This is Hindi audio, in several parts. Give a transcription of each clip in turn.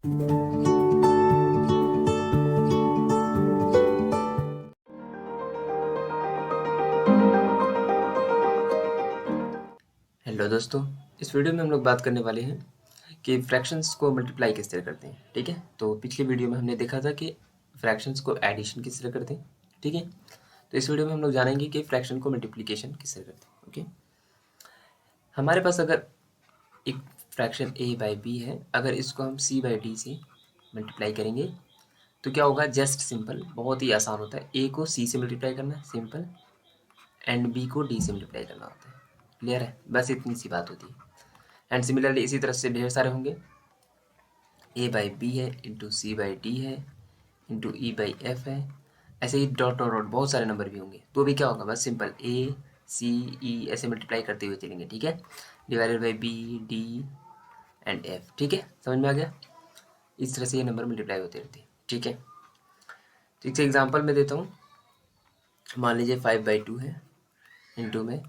हेलो दोस्तों, इस वीडियो में हम लोग बात करने वाले हैं कि फ्रैक्शंस को मल्टीप्लाई किस तरह करते हैं। ठीक है, तो पिछली वीडियो में हमने देखा था कि फ्रैक्शंस को एडिशन किस तरह करते हैं। ठीक है, तो इस वीडियो में हम लोग जानेंगे कि फ्रैक्शन को मल्टीप्लिकेशन किस तरह करते हैं। ओके, हमारे पास अगर एक फ्रैक्शन a बाई बी है, अगर इसको हम c बाई डी से मल्टीप्लाई करेंगे तो क्या होगा। जस्ट सिंपल, बहुत ही आसान होता है। a को c से मल्टीप्लाई करना सिंपल, एंड b को d से मल्टीप्लाई करना होता है। क्लियर है, बस इतनी सी बात होती है। एंड सिमिलरली इसी तरह से ढेर सारे होंगे। ए बाई बी है इंटू सी बाई डी है इंटू ई बाई एफ है। ऐसे ही डॉट डॉट डॉट बहुत सारे नंबर भी होंगे। तो भी क्या होगा, बस सिंपल ए सी ई ऐसे मल्टीप्लाई करते हुए चलेंगे। ठीक है, divided by B D and F. ठीक है, समझ में आ गया। इस तरह से ये नंबर मल्टीप्लाई होते रहते हैं। ठीक है, ठीक से एग्जाम्पल मैं देता हूँ। मान लीजिए 5/2 है, इंटू में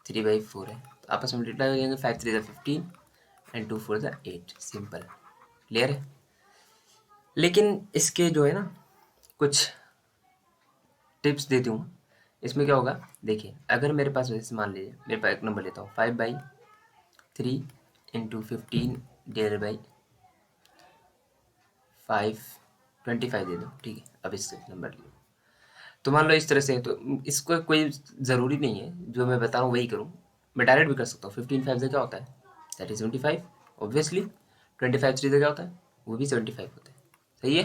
3/4 है, तो आपस में मल्टीप्लाई हो जाएंगे। 5 3 15 एंड 2 4 8। सिंपल, क्लियर है। लेकिन इसके जो है ना, कुछ टिप्स देती हूँ। इसमें क्या होगा, देखिए, अगर मेरे पास वैसे मान लीजिए मेरे पास एक नंबर लेता हूँ 5/3 इंटू 15 डिवाइडेड बाई 5 25 दे दो। ठीक है, अब इससे नंबर लो। तो मान लो इस तरह से है, तो इसको कोई ज़रूरी नहीं है जो मैं बता रहा हूँ वही करूँ। मैं डायरेक्ट भी कर सकता हूँ। 15 5 से क्या होता है, दैट इज 75 ऑब्वियसली। 25 3 से क्या होता है, वो भी 75 होता है। सही है,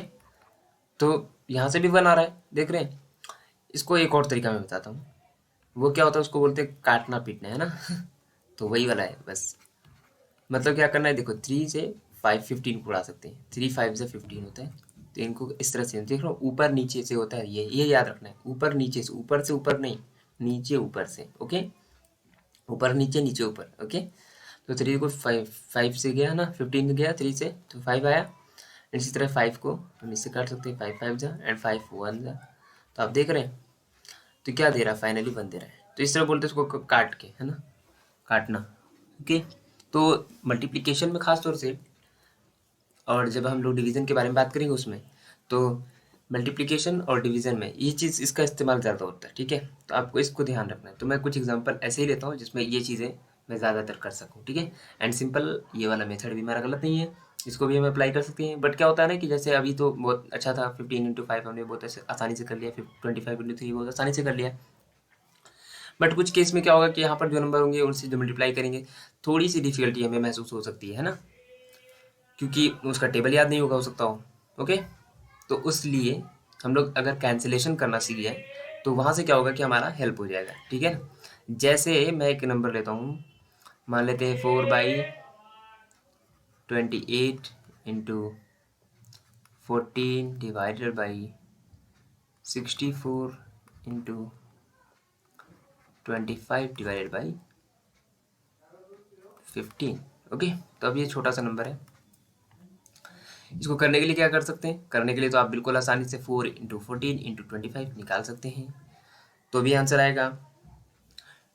तो यहाँ से भी 1 आ रहा है, देख रहे हैं। इसको एक और तरीका मैं बताता हूँ। वो क्या होता है, उसको बोलते हैं काटना पीटना, है ना। तो वही वाला है बस। मतलब क्या करना है, देखो 3 से 5 15 को उड़ा सकते हैं। 3 5 से 15 होता है, तो इनको इस तरह से देख लो, ऊपर नीचे से होता है। ये याद रखना है, ऊपर नीचे से ऊपर नहीं, नीचे ऊपर से। ओके, ऊपर नीचे नीचे ऊपर। ओके, तो 3 को 5 से गया ना, 15 गया 3 से, तो 5 आया। इसी तरह 5 को हम इससे काट सकते हैं। 5 5 जा एंड 5 1 जा। तो आप देख रहे हैं, तो क्या दे रहा है, फाइनली 1 दे रहा है। तो इस तरह बोलते हैं इसको, काट के, है ना, काटना। ओके, तो मल्टीप्लिकेशन में खास तौर से, और जब हम लोग डिवीजन के बारे में बात करेंगे उसमें, तो मल्टीप्लिकेशन और डिवीजन में ये चीज़, इसका इस्तेमाल ज़्यादा होता है। ठीक है, तो आपको इसको ध्यान रखना है। तो मैं कुछ एग्जांपल ऐसे ही लेता हूँ जिसमें ये चीज़ें मैं ज़्यादातर कर सकूँ। ठीक है, एंड सिंपल ये वाला मेथड भी मेरा गलत नहीं है, इसको भी हम अप्लाई कर सकते हैं। बट क्या होता है ना कि जैसे अभी तो बहुत अच्छा था, 15 × 5 हमने बहुत आसानी से कर लिया, 25 × 3 बहुत आसानी से कर लिया। बट कुछ केस में क्या होगा कि यहाँ पर जो नंबर होंगे उनसे जो मल्टीप्लाई करेंगे, थोड़ी सी डिफिकल्टी हमें महसूस हो सकती है ना, क्योंकि उसका टेबल याद नहीं होगा, हो सकता हो। ओके, तो उसलिए हम लोग अगर कैंसिलेशन करना सीख जाए तो वहाँ से क्या होगा कि हमारा हेल्प हो जाएगा। ठीक है ना, जैसे मैं एक नंबर लेता हूँ, मान लेते हैं 4/28 into 14 divided by 64 into 25 divided by 15। Okay, तो अब ये छोटा सा नंबर है। इसको करने के लिए क्या कर सकते हैं, करने के लिए तो आप बिल्कुल आसानी से 4 × 14 × 25 निकाल सकते हैं, तो भी आंसर आएगा,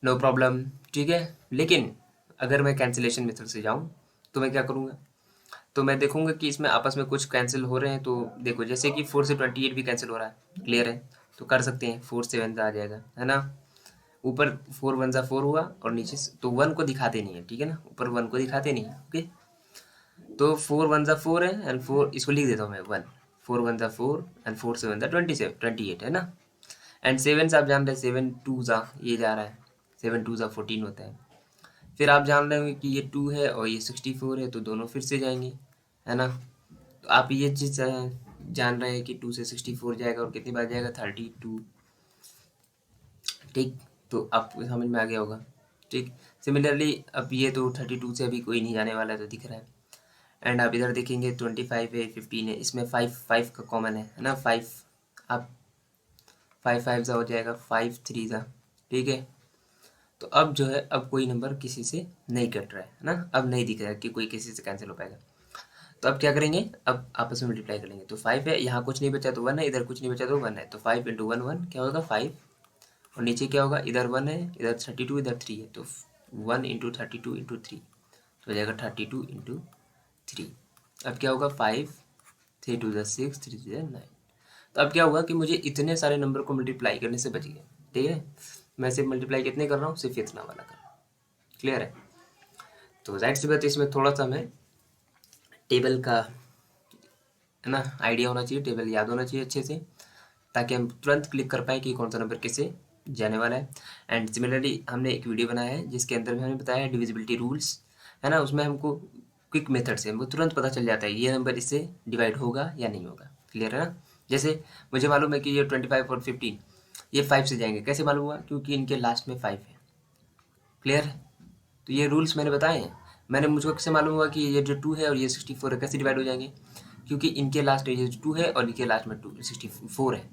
नो प्रॉब्लम। ठीक है, लेकिन अगर मैं कैंसिलेशन मेथड से जाऊँ तो मैं क्या करूँगा, तो मैं देखूंगा कि इसमें आपस में कुछ कैंसिल हो रहे हैं। तो देखो, जैसे कि 4 से 28 भी कैंसिल हो रहा है, क्लियर है, तो कर सकते हैं। 4 7 आ जाएगा, है ना। ऊपर 4 1 4 हुआ, और नीचे तो 1 को दिखाते नहीं है। ठीक है ना, ऊपर 1 को दिखाते नहीं है। ओके, तो 4 1 4 है, एंड 4 इसको लिख देता हूँ मैं 1। 4 1 4 एंड 4 7 28 है ना। एंड 7 से आप जान रहे हैं, 7 2 ये जा रहा है, 7 2 14 होता है। फिर आप जान रहे होंगे कि ये 2 है और ये 64 है, तो दोनों फिर से जाएंगे, है ना। तो आप ये चीज़ जान रहे हैं कि 2 से 64 जाएगा और कितनी बार जाएगा, 32। ठीक, तो आपको समझ में आ गया होगा। ठीक, सिमिलरली अब ये तो 32 से अभी कोई नहीं जाने वाला है, तो दिख रहा है। एंड आप इधर देखेंगे 25 है, 15 है, इसमें 5 5 का कॉमन है ना। 5 आप 5 5 सा हो जाएगा, 5 3 सा। ठीक है, तो अब जो है, अब कोई नंबर किसी से नहीं कट रहा है ना, अब नहीं दिख रहा है कि कोई किसी से कैंसिल हो पाएगा। तो अब क्या करेंगे, अब आपस में मल्टीप्लाई कर लेंगे। तो 5 है, यहाँ कुछ नहीं बचा तो 1 है, इधर कुछ नहीं बचा तो 1 है, तो 5 × 1 1 क्या होगा 5, और नीचे क्या होगा, इधर 1 है, इधर 32, इधर 3 है, तो 1 × 32 × 3, तो हो जाएगा 32 × 3। अब क्या होगा 5, 3 2 6, 3 3 9। तो अब क्या हुआ कि मुझे इतने सारे नंबर को मल्टीप्लाई करने से बच गया। ठीक है, मैं सिर्फ मल्टीप्लाई कितने कर रहा हूँ, सिर्फ इतना वाला कर रहा हूँ। क्लियर है। तो जाहिर सी बात है इसमें थोड़ा सा हमें टेबल का है ना आइडिया होना चाहिए, टेबल याद होना चाहिए अच्छे से, ताकि हम तुरंत क्लिक कर पाए कि कौन सा नंबर किसे जाने वाला है। एंड सिमिलरली हमने एक वीडियो बनाया है जिसके अंदर में हमने बताया है डिविजिबिलिटी रूल्स, है ना। उसमें हमको क्विक मेथड से हमको तुरंत पता चल जाता है ये नंबर इससे डिवाइड होगा या नहीं होगा। क्लियर है ना। जैसे मुझे मालूम है कि ये 25 और 15 ये 5 से जाएंगे, कैसे मालूम हुआ, क्योंकि इनके लास्ट में 5 है। क्लियर है। तो ये रूल्स मैंने बताए हैं। मैंने मुझको कैसे मालूम हुआ कि ये जो 2 है और ये 64 है कैसे डिवाइड हो जाएंगे, क्योंकि इनके लास्ट में ये 2 है और इनके लास्ट में 64 है।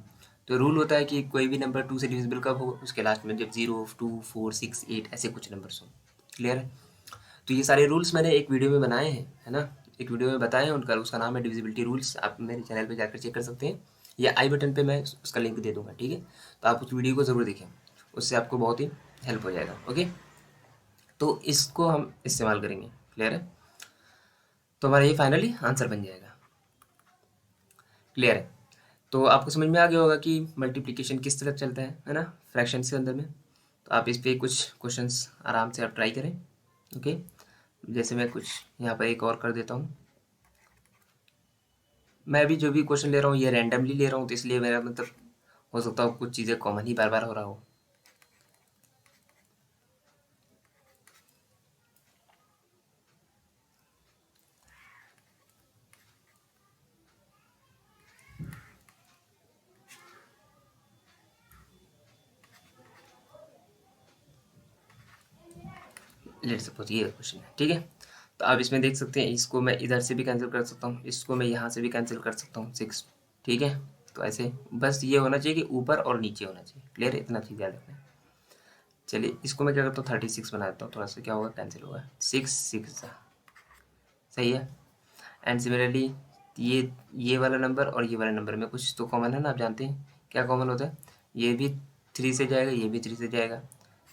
तो रूल होता है कि कोई भी नंबर 2 से डिविजिबल कब हो, उसके लास्ट में जब 0 2 4 6 8 ऐसे कुछ नंबर्स हो। क्लियर है। तो ये सारे रूल्स मैंने एक वीडियो में बनाए हैं, है ना। एक वीडियो में बताए हैं, उनका उसका नाम है डिविजिबिलिटी रूल्स। आप मेरे चैनल पे जाकर चेक कर सकते हैं, या आई बटन पे मैं उसका लिंक दे दूंगा। ठीक है, तो आप उस वीडियो को ज़रूर देखें, उससे आपको बहुत ही हेल्प हो जाएगा। ओके, तो इसको हम इस्तेमाल करेंगे। क्लियर है। तो हमारा ये फाइनली आंसर बन जाएगा। क्लियर है। तो आपको समझ में आ गया होगा कि मल्टीप्लिकेशन किस तरह चलता है ना, फ्रैक्शंस के अंदर में। तो आप इस पे कुछ क्वेश्चंस आराम से आप ट्राई करें। ओके, जैसे मैं कुछ यहाँ पर एक और कर देता हूँ। मैं अभी जो भी क्वेश्चन ले रहा हूँ ये रैंडमली ले रहा हूँ, तो इसलिए मेरा मतलब हो सकता है कुछ चीज़ें कॉमन ही बार बार हो रहा हो। लेट सपोज ये क्वेश्चन है। ठीक है, तो आप इसमें देख सकते हैं, इसको मैं इधर से भी कैंसिल कर सकता हूँ, इसको मैं यहाँ से भी कैंसिल कर सकता हूँ 6। ठीक है, तो ऐसे बस ये होना चाहिए कि ऊपर और नीचे होना चाहिए। क्लियर है, इतना चीज़ याद रखना है। चलिए इसको मैं क्या करता हूँ 36 बना देता हूँ, थोड़ा सा क्या होगा कैंसिल होगा, 6 6 सही है। एंड सिमिलरली ये वाला नंबर और ये वाला नंबर में कुछ तो कॉमन है ना, आप जानते हैं क्या कॉमन होता है। ये भी 3 से जाएगा, ये भी 3 से जाएगा,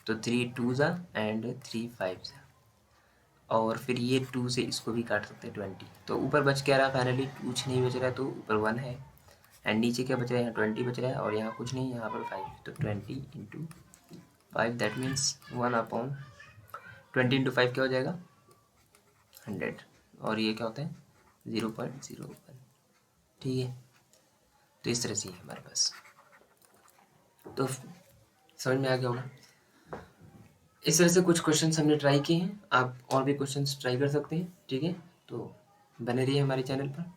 तो 3 2 ज़ा एंड 3 5 ज़ा, और फिर ये 2 से इसको भी काट सकते हैं 20। तो ऊपर बच क्या रहा फाइनली, कुछ नहीं बच रहा है, तो ऊपर 1 है। एंड नीचे क्या बच रहा है, यहाँ 20 बच रहा है, और यहाँ कुछ नहीं, यहाँ पर 5। तो 20 इंटू 5 दैट मीन्स 1/, 20 इंटू 5 क्या हो जाएगा 100, और ये क्या होता है 0.01। ठीक है, तो इस तरह से ही है हमारे पास। तो समझ में आ गया होगा। इस तरह से कुछ क्वेश्चंस हमने ट्राई किए हैं, आप और भी क्वेश्चंस ट्राई कर सकते हैं। ठीक है, तो बने रहिए हमारे चैनल पर।